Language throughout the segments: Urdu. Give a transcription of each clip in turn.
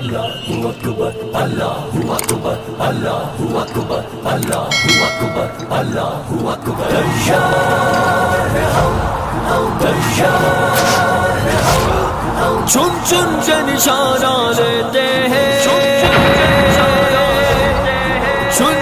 Allahu Akbar, Allahu Akbar, Allahu Akbar, Allahu Akbar, Allahu Akbar. تیار ہم تیار ہم چن چن کے نشانہ لیتے ہیں، چن چن کے نشانہ لیتے ہیں، چن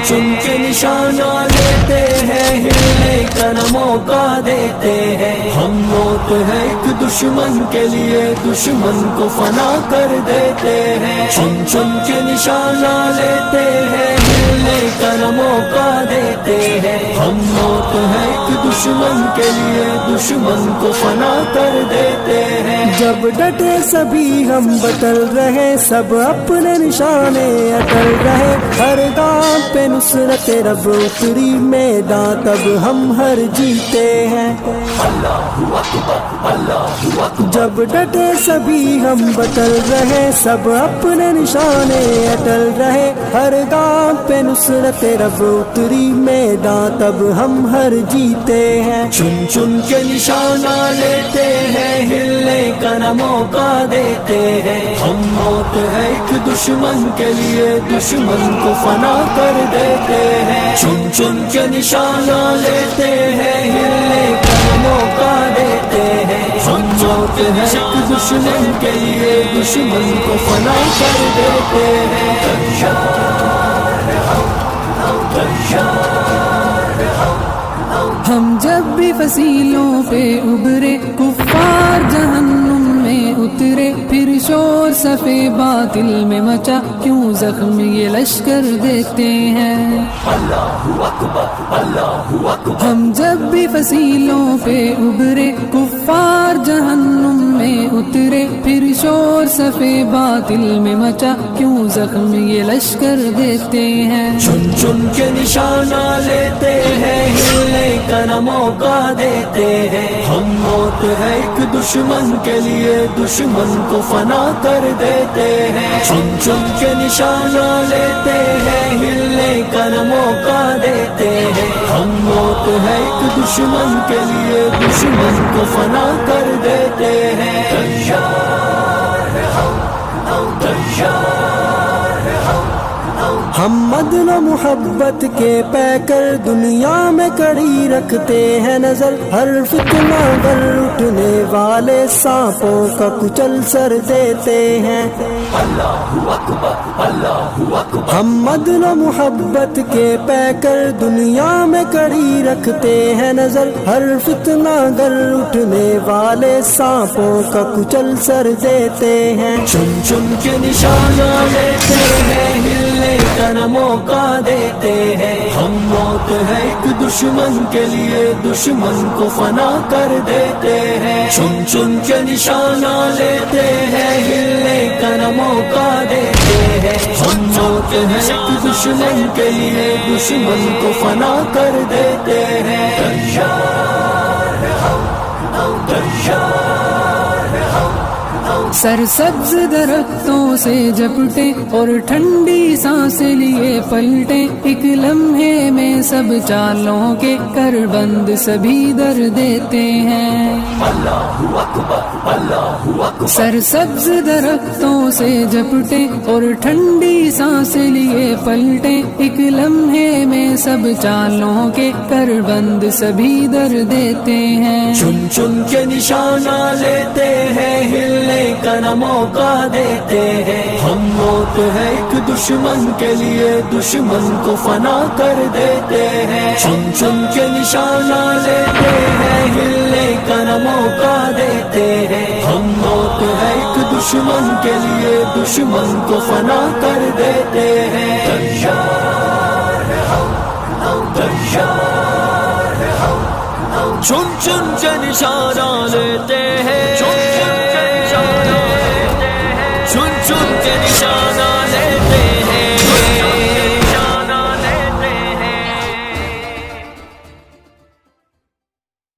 چن کے نشانہ لیتے ہیں، ہلنے کا نہ موقع دیتے ہیں. ہم موت ہے ایک دشمن کے لیے، دشمن کو فنا کر دیتے ہیں. چن چن کے نشانہ لیتے ہیں، ہلنے کا نہ موقع دیتے ہیں. ہم موت ہے ایک دشمن کے لیے، دشمن کو فنا کر دیتے ہیں. جب ڈٹے سبھی ہم بٹل رہے، سب اپنے نشانے اٹل رہے. ہر گام پہ نصرت رب اتری میدان، تب ہم ہر جیتے ہیں. اللہ اکبر، اللہ اکبر. جب ڈٹے سبھی ہم بٹل رہے، سب اپنے نشانے اٹل رہے. ہر گام پہ نصرت رب اتری میدان، تب ہم ہر جیتے ہیں. چن چن کے نشانہ لیتے ہیں، ہلنے کا نہ موقع دیتے ہیں. ہم موت ہے ایک دشمن کے لیے، دشمن کو فنا کر دیتے ہیں. چن چن کے نشانہ لیتے ہیں، ہلنے کا نہ موقع دیتے ہیں. ہم موت ہے ایک دشمن کے لیے، دشمن کو فنا کر دیتے ہیں. تیار ہم تیار ہم جب بھی فصیلوں پہ ابھرے، کفار جہنم میں اترے. پھر شور صفے باطل میں مچا، کیوں زخم یہ لشکر دیتے ہیں. اللہ اکبر، اللہ اکبر. ہم جب بھی فصیلوں پہ ابھرے، کفار جہنم میں اترے. پھر شور صفے باطل میں مچا، کیوں زخم یہ لشکر دیتے ہیں. چن چن کے نشانہ لیتے ہیں، ہلنے کا نہ موقع دیتے ہیں. ہم موت ہے ایک دشمن کے لیے، دشمن کو فنا کر دیتے ہیں. چن چن کے نشانہ لیتے ہیں، ہلنے کا نہ موقع دیتے ہیں. ہم موت ہے ایک دشمن کے لیے، دشمن کو فنا کر دیتے ہیں. تیار ہم تیار ہم عدل و محبت کے پیکر، دنیا میں کڑی رکھتے ہیں نظر. ہر فتنہ گر اٹھنے والے سانپوں کا کچل سر دیتے ہیں. اللہ اکبر، اللہ اکبر. ہم عدل و محبت کے پیکر، دنیا میں کڑی رکھتے ہیں نظر. ہر فتنہ گر اٹھنے والے سانپوں کا کچل سر دیتے ہیں. چن چن کے نشانہ لیتے ہیں، ہلنے کا نہ موقع دیتے ہیں. ہم موت ہے ایک دشمن کے لیے، دشمن کو فنا کر دیتے ہیں. چن چن کے نشانہ لیتے ہیں، ہلنے کا نہ موقع دیتے ہیں. ہم موت ہے ایک دشمن کے لیے، دشمن کو فنا کر دیتے ہیں. تیار ہم تیار سرسبز درختوں سے جپٹے اور ٹھنڈی سانسیں لیے پلٹے. ایک لمحے میں سب چالوں کے کر بند سبھی در دیتے ہیں. اللہ اکبر، اللہ اکبر. سرسبز درختوں سے جپٹے اور ٹھنڈی سانسیں لیے پلٹے. ایک لمحے میں سب چالوں کے کر بند سبھی در دیتے ہیں. چن چن کے نشانہ لیتے ہیں، ہلنے کا نہ موقع دیتے ہیں. ہم موت ہے ایک دشمن کے لیے، دشمن کو فنا کر دیتے ہیں. چن چن کے نشانہ لیتے ہیں، ہلنے کا نہ موقع دیتے ہیں. ہم موت ہے ایک دشمن کے لیے، دشمن کو فنا کر دیتے ہیں. تیار ہم تیار چن چن کے نشانہ لیتے ہیں،